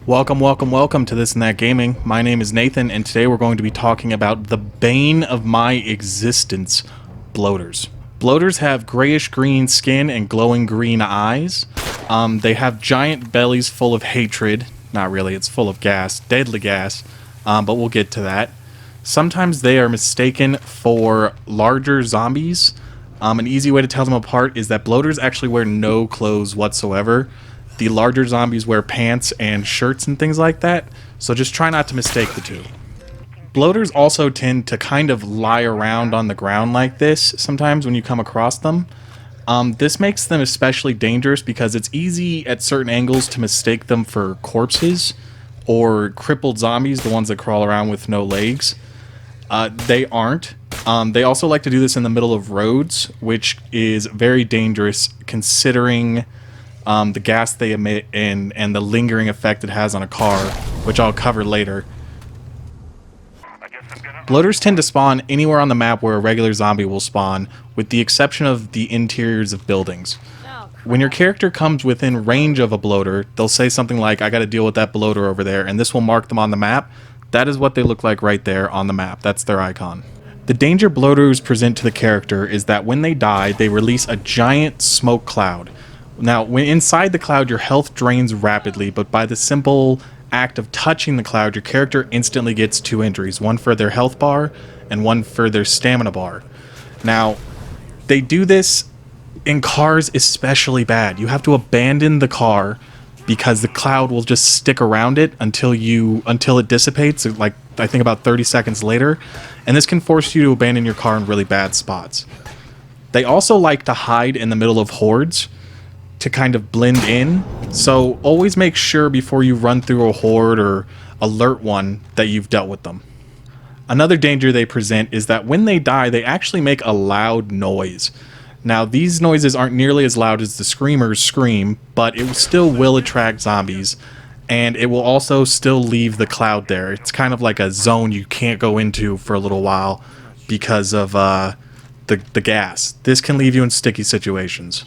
Welcome to This and That Gaming. My name is Nathan, and today we're going to be talking about the bane of my existence, bloaters. Bloaters have grayish-green skin and glowing green eyes. They have giant bellies full of hatred. Not really, it's full of gas, deadly gas, but we'll get to that. Sometimes they are mistaken for larger zombies. An easy way to tell them apart is that bloaters actually wear no clothes whatsoever. The larger zombies wear pants and shirts and things like that, so just try not to mistake the two. Bloaters also tend to kind of lie around on the ground like this sometimes when you come across them. This makes them especially dangerous because it's easy at certain angles to mistake them for corpses or crippled zombies, the ones that crawl around with no legs. They aren't. They also like to do this in the middle of roads, which is very dangerous considering the gas they emit and the lingering effect it has on a car, which I'll cover later. Bloaters tend to spawn anywhere on the map where a regular zombie will spawn, with the exception of the interiors of buildings. When your character comes within range of a bloater, they'll say something like, "I gotta deal with that bloater over there," and this will mark them on the map. That is what they look like right there on the map. That's their icon. The danger bloaters present to the character is that when they die, they release a giant smoke cloud. Now, when inside the cloud, your health drains rapidly, but by the simple act of touching the cloud, your character instantly gets two injuries, one for their health bar and one for their stamina bar. Now, they do this in cars especially bad. You have to abandon the car because the cloud will just stick around it until it dissipates, like I think about 30 seconds later, and this can force you to abandon your car in really bad spots. They also like to hide in the middle of hordes to kind of blend in, so always make sure before you run through a horde or alert one that you've dealt with them. Another danger they present is that when they die, they actually make a loud noise. Now, these noises aren't nearly as loud as the screamers scream, but it still will attract zombies, and it will also still leave the cloud there. It's kind of like a zone you can't go into for a little while because of the gas. This can leave you in sticky situations.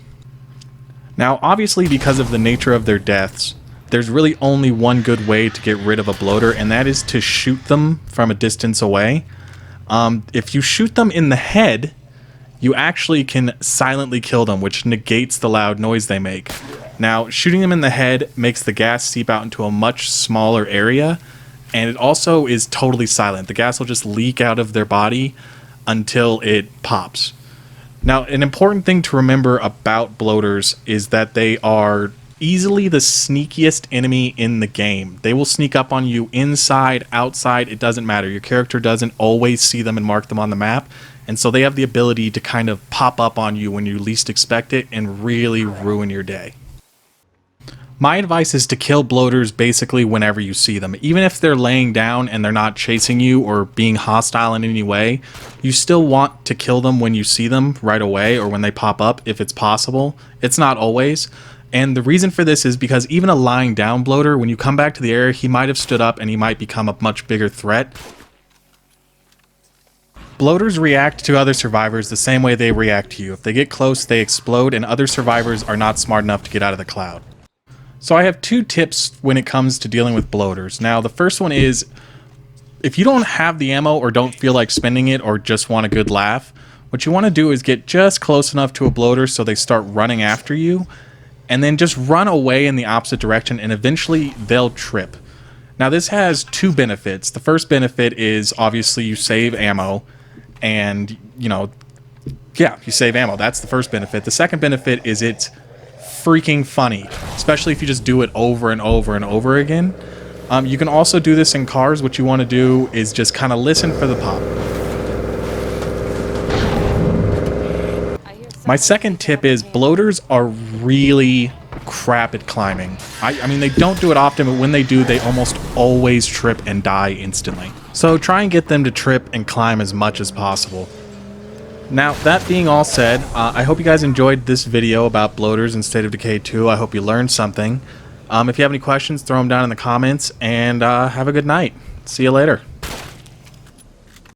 Now, obviously, because of the nature of their deaths, there's really only one good way to get rid of a bloater, and that is to shoot them from a distance away. If you shoot them in the head, you actually can silently kill them, which negates the loud noise they make. Now, shooting them in the head makes the gas seep out into a much smaller area, and it also is totally silent. The gas will just leak out of their body until it pops. Now, an important thing to remember about bloaters is that they are easily the sneakiest enemy in the game. They will sneak up on you inside, outside, it doesn't matter. Your character doesn't always see them and mark them on the map, and so they have the ability to kind of pop up on you when you least expect it and really ruin your day. My advice is to kill bloaters basically whenever you see them. Even if they're laying down and they're not chasing you or being hostile in any way, you still want to kill them when you see them right away or when they pop up if it's possible. It's not always. And the reason for this is because even a lying down bloater, when you come back to the area, he might have stood up and he might become a much bigger threat. Bloaters react to other survivors the same way they react to you. If they get close, they explode, and other survivors are not smart enough to get out of the cloud. So I have two tips when it comes to dealing with bloaters. Now, the first one is, if you don't have the ammo or don't feel like spending it or just want a good laugh, what you want to do is get just close enough to a bloater so they start running after you, and then just run away in the opposite direction, and eventually they'll trip. Now, this has two benefits. The first benefit is obviously you save ammo, and, you save ammo. That's the first benefit. The second benefit is it's freaking funny, especially if you just do it over and over and over again. You can also do this in cars. What you want to do is just kind of listen for the pop. My second tip is bloaters are really crap at climbing. I mean, they don't do it often, but when they do, they almost always trip and die instantly. So try and get them to trip and climb as much as possible. Now, that being all said, I hope you guys enjoyed this video about bloaters and State of Decay 2. I hope you learned something. If you have any questions, throw them down in the comments, and have a good night. See you later.